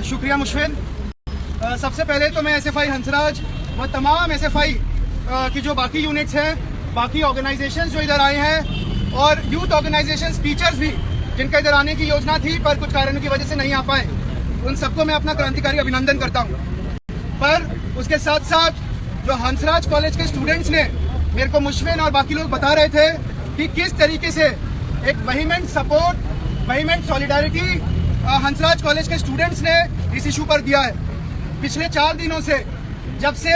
शुक्रिया मुशफिन। सबसे पहले तो मैं एसएफआई हंसराज व तमाम एसएफआई की जो बाकी यूनिट्स हैं, बाकी ऑर्गेनाइजेशंस जो इधर आए हैं और यूथ ऑर्गेनाइजेशंस, टीचर्स भी जिनका इधर आने की योजना थी पर कुछ कारणों की वजह से नहीं आ पाए, उन सबको मैं अपना क्रांतिकारी अभिनंदन करता हूं। पर उसके साथ साथ जो हंसराज कॉलेज के स्टूडेंट्स ने मेरे को मुशफिन और बाकी लोग बता रहे थे कि किस तरीके से एक वहीमेंट सपोर्ट, वहीमेंट सॉलिडारिटी हंसराज कॉलेज के स्टूडेंट्स ने इस इशू पर दिया है। पिछले 4 दिनों से जब से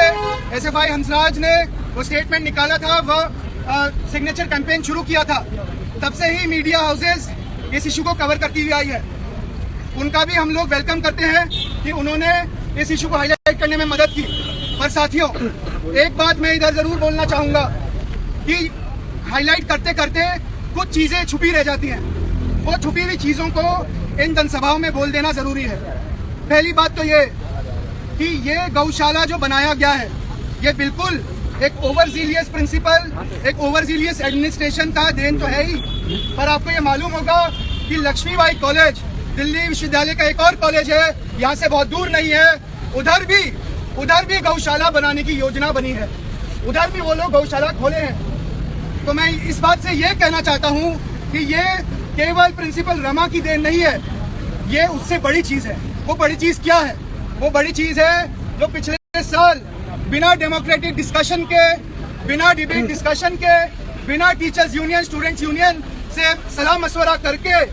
एसएफआई हंसराज ने वो स्टेटमेंट निकाला था, वह सिग्नेचर कैंपेन शुरू किया था, तब से ही मीडिया हाउसेस इस इशू को कवर करती हुई आई है। उनका भी हम लोग वेलकम करते हैं कि उन्होंने इस इशू को हाईलाइट करने में मदद की। पर साथियों, एक बात मैं इधर जरूर बोलना चाहूंगा कि हाईलाइट करते करते कुछ चीजें छुपी रह जाती हैं। वो छुपी हुई चीजों को इन जनसभाओं में बोल देना जरूरी है। पहली बात तो ये कि ये गौशाला जो बनाया गया है, ये बिल्कुल एक ओवरजीलियस प्रिंसिपल, एक ओवरजीलियस एडमिनिस्ट्रेशन का देन तो है ही। पर आपको ये मालूम होगा कि लक्ष्मीबाई कॉलेज दिल्ली विश्वविद्यालय का एक और कॉलेज है, यहाँ से बहुत दूर नहीं है, उधर भी गौशाला बनाने की योजना बनी है, उधर भी वो लोग गौशाला खोले हैं। तो मैं इस बात से ये कहना चाहता हूँ कि ये केवल प्रिंसिपल रमा की देन नहीं है, ये उससे बड़ी चीज है। वो बड़ी चीज क्या है? वो बड़ी चीज है जो पिछले साल बिना डेमोक्रेटिक डिस्कशन के, बिना डिबेट डिस्कशन के, बिना टीचर्स यूनियन, स्टूडेंट्स यूनियन से सलाह मशवरा करके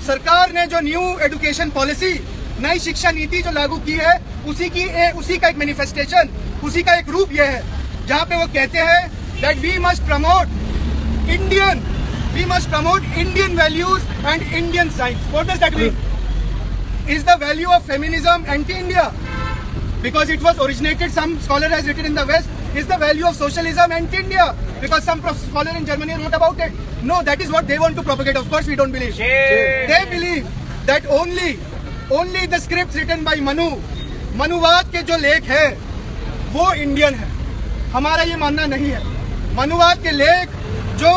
सरकार ने जो न्यू एजुकेशन पॉलिसी, नई शिक्षा नीति जो लागू की है, उसी का एक मैनिफेस्टेशन, उसी का एक रूप ये है, जहाँ पे वो कहते हैं that we must promote Indian values and Indian science. What does that mean? Is the value of feminism anti-India? Because it was originated, some scholar has written in the West, is the value of socialism anti-India? Because some scholar in Germany wrote about it. No, that is what they want to propagate. Of course we don't believe. They believe that only the scripts written by मनुवाद के जो लेख है वो Indian है। हमारा ये मानना नहीं है। मनुवाद के लेख जो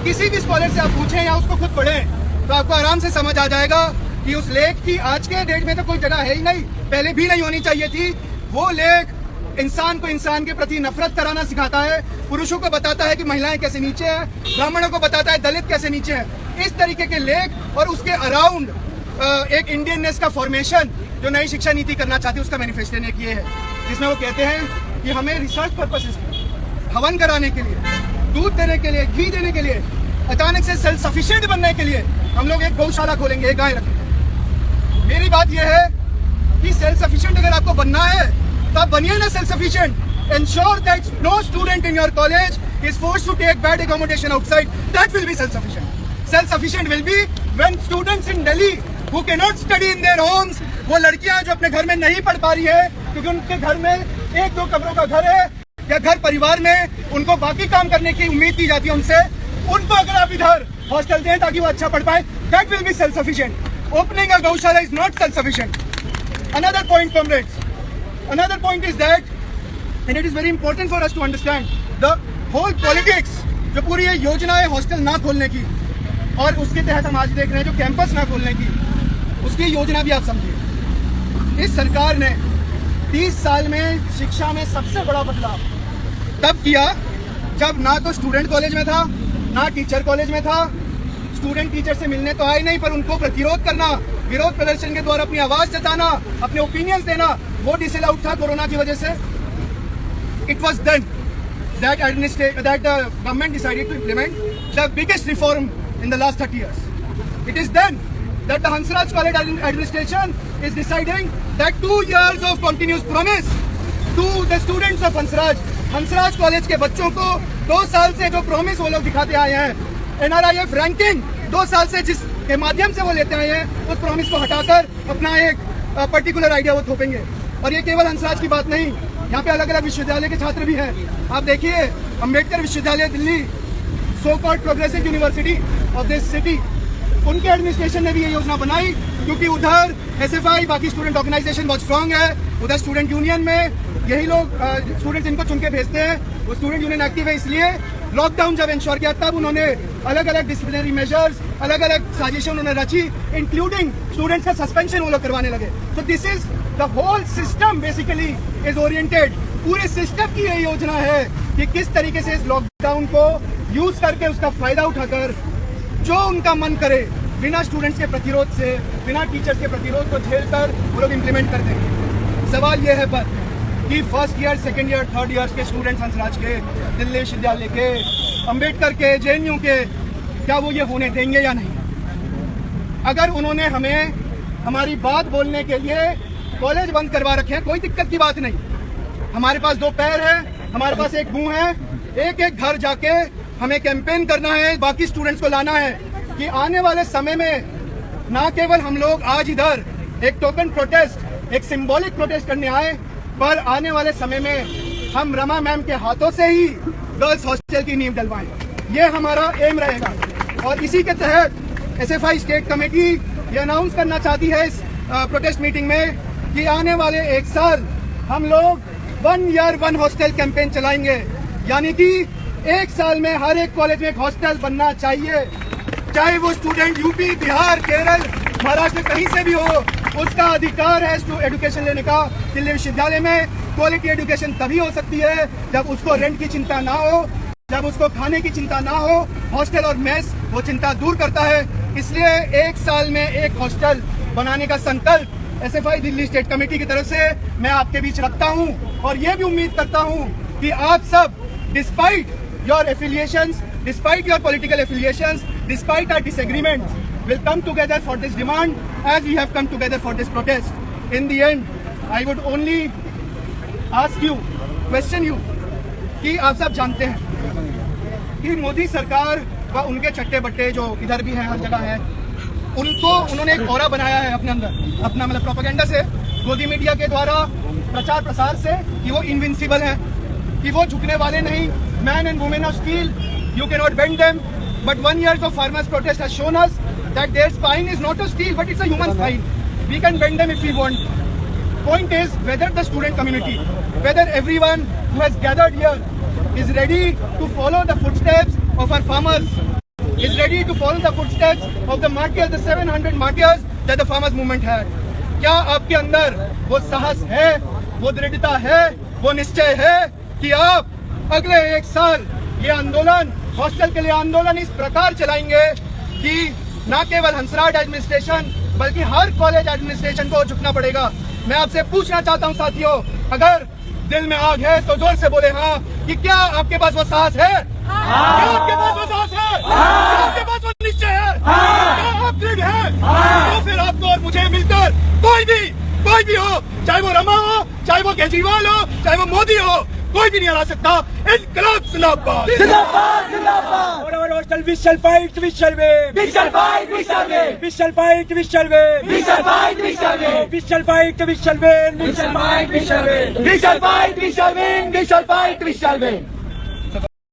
किसी भी स्कॉलर से आप पूछें या उसको खुद पढ़ें तो आपको आराम से समझ आ जाएगा कि उस लेख की आज के डेट में तो कोई जगह है ही नहीं, पहले भी नहीं होनी चाहिए थी। वो लेख इंसान को इंसान के प्रति नफरत कराना सिखाता है, पुरुषों को बताता है कि महिलाएं कैसे नीचे है, ब्राह्मणों को बताता है दलित कैसे नीचे है। इस तरीके के लेख और उसके अराउंड एक इंडियननेस का फॉर्मेशन जो नई शिक्षा नीति करना चाहती है, उसका मैनिफेस्टो ने किए हैं, जिसमें वो कहते हैं कि हमें रिसर्च पर्पसेस हवन कराने के लिए, दूध देने के लिए, घी देने के लिए, अचानक से सेल्फ सफिशिएंट बनने के लिए हम लोग एक गौशाला खोलेंगे, एक गाय रखेंगे। मेरी बात यह है कि सेल्फ सफिशिएंट अगर आपको बनना है तो आप बनिए ना self sufficient. Ensure that no student in your college is forced to take bad accommodation outside. That will be self-sufficient. Self-sufficient will be when students in Delhi who cannot study in their homes, वो लड़कियां जो अपने घर में नहीं पढ़ पा रही है क्योंकि उनके घर में 1-2 कमरों का घर है या घर परिवार में उनको बाकी काम करने की उम्मीद की जाती है उनसे, उनको अगर आप इधर हॉस्टल दें ताकि वो अच्छा पढ़ पाए, that will be self-sufficient. Opening a गौशाला is not self-sufficient. Another point, comrades. Another point is that, and it is very important for us to understand, the whole politics, जो पूरी ये योजना है हॉस्टल ना खोलने की और उसके तहत हम आज देख रहे हैं जो कैंपस ना खोलने की, उसकी योजना भी आप समझिए। इस सरकार ने 30 साल में शिक्षा में सबसे बड़ा बदलाव तब किया जब ना तो स्टूडेंट कॉलेज में था, ना टीचर कॉलेज में था। स्टूडेंट टीचर से मिलने तो आए नहीं, पर उनको प्रतिरोध करना, विरोध प्रदर्शन के द्वारा अपनी आवाज जताना, अपने ओपिनियंस देना, वो डिसअलाउड था कोरोना की वजह से। It was then that the government decided to implement the biggest reform in the last 30 years. It is then that the Hansraj College administration is deciding that 2 years of continuous promise to the students of Hansraj College के बच्चों को 2 साल से जो promise वो लोग दिखाते आए हैं, NRIF रैंकिंग 2 साल से जिसके माध्यम से वो लेते आए हैं, उस प्रॉमिस को हटाकर अपना एक पर्टिकुलर आइडिया वो थोपेंगे। और ये केवल हंसराज की बात नहीं, यहाँ पे अलग अलग विश्वविद्यालय के छात्र भी हैं। आप देखिए अम्बेडकर विश्वविद्यालय Delhi, so called progressive university of this city, उनके एडमिनिस्ट्रेशन ने भी ये योजना बनाई क्योंकि उधर एसएफआई, बाकी स्टूडेंट ऑर्गेनाइजेशन बहुत स्ट्रांग है। उधर स्टूडेंट यूनियन में यही लोग स्टूडेंट्स इनको चुन के भेजते हैं, वो स्टूडेंट यूनियन एक्टिव है इसलिए लॉकडाउन जब इंश्योर किया तब उन्होंने अलग अलग डिसिप्लिनरी मेजर्स, अलग अलग साजिशें उन्होंने रची, इंक्लूडिंग स्टूडेंट्स का सस्पेंशन वो लोग करवाने लगे। So this is the whole system basically is oriented. पूरे सिस्टम की यही योजना है कि किस तरीके से इस लॉकडाउन को यूज करके उसका फायदा उठाकर जो उनका मन करे बिना स्टूडेंट्स के प्रतिरोध से, बिना टीचर्स के प्रतिरोध को झेलकर वो लोग इम्प्लीमेंट कर देंगे। सवाल ये है पर कि first year, second year, third year के स्टूडेंट्स हंसराज के, दिल्ली विश्वविद्यालय के, अंबेडकर के, जेएनयू के, क्या वो ये होने देंगे या नहीं? अगर उन्होंने हमें हमारी बात बोलने के लिए कॉलेज बंद करवा रखे हैं, कोई दिक्कत की बात नहीं। हमारे पास 2 पैर है, हमारे पास एक मुंह है। एक एक घर जाके हमें कैंपेन करना है, बाकी स्टूडेंट्स को लाना है कि आने वाले समय में ना केवल हम लोग आज इधर एक टोकन प्रोटेस्ट, एक सिंबॉलिक प्रोटेस्ट करने आए, पर आने वाले समय में हम रमा मैम के हाथों से ही गर्ल्स हॉस्टल की नींव डलवाएं। ये हमारा एम रहेगा। और इसी के तहत एसएफआई स्टेट कमेटी ये अनाउंस करना चाहती है इस प्रोटेस्ट मीटिंग में कि आने वाले 1 साल हम लोग 1 ईयर 1 हॉस्टल कैंपेन चलाएंगे। यानी कि 1 साल में हर एक कॉलेज में एक हॉस्टल बनना चाहिए, चाहे वो स्टूडेंट यूपी, बिहार, केरल, महाराष्ट्र कहीं से भी हो, उसका अधिकार है एजुकेशन लेने का। दिल्ली विश्वविद्यालय में क्वालिटी एजुकेशन तभी हो सकती है जब उसको रेंट की चिंता ना हो, जब उसको खाने की चिंता ना हो। हॉस्टल और मेस वो चिंता दूर करता है। इसलिए 1 साल में एक हॉस्टल बनाने का संकल्प एसएफआई दिल्ली स्टेट कमेटी की तरफ से मैं आपके बीच रखता हूं और ये भी उम्मीद करता हूं कि आप सब despite your affiliations, despite your political affiliations, despite our disagreements, will come together for this demand as we have come together for this protest. In the end, I would only ask you, question you, कि आप सब जानते हैं कि मोदी सरकार व उनके चट्टे बट्टे जो इधर भी हैं, हर जगह हैं, उन्होंने एक ऑरा बनाया है अपने अंदर, अपना मतलब प्रोपेगेंडा से, गोदी मीडिया के द्वारा प्रचार प्रसार से, कि वो इनविंसिबल है, कि वो झुकने वाले नहीं। Man and women of steel, you cannot bend them. But 1 year of farmers' protest has shown us that their spine is not of steel, but it's a human spine. We can bend them if we want. Point is whether the student community, whether everyone who has gathered here is ready to follow the footsteps of our farmers, is ready to follow the footsteps of the martyrs, the 700 martyrs that the farmers movement had. क्या आपके अंदर वो साहस है, वो दृढ़ता है, वो निश्चय है कि आप अगले 1 साल ये आंदोलन, हॉस्टल के लिए आंदोलन इस प्रकार चलाएंगे कि न केवल हंसराज एडमिनिस्ट्रेशन बल्कि हर कॉलेज एडमिनिस्ट्रेशन को झुकना पड़ेगा। मैं आपसे पूछना चाहता हूं साथियों, अगर दिल में आग है तो जोर से बोले हाँ, कि क्या आपके पास वो साहस है? क्या आपके पास वो साहस है? क्या आपके पास वो निश्चय है? क्या आप दृढ़ हैं? तो फिर आपको और मुझे मिलकर कोई भी हो, चाहे वो रमा हो, चाहे वो केजरीवाल हो, चाहे वो मोदी हो, कोई भी नहीं हरा सकता। इनकलाब जिंदाबाद, जिंदाबाद, जिंदाबाद। और hostel, we shall fight, we shall win. We shall fight, we shall win. We shall fight, we shall win. We shall fight, we shall win. We shall fight, we shall win. We shall fight, we shall win. We shall fight, we shall win. We shall fight, we shall win.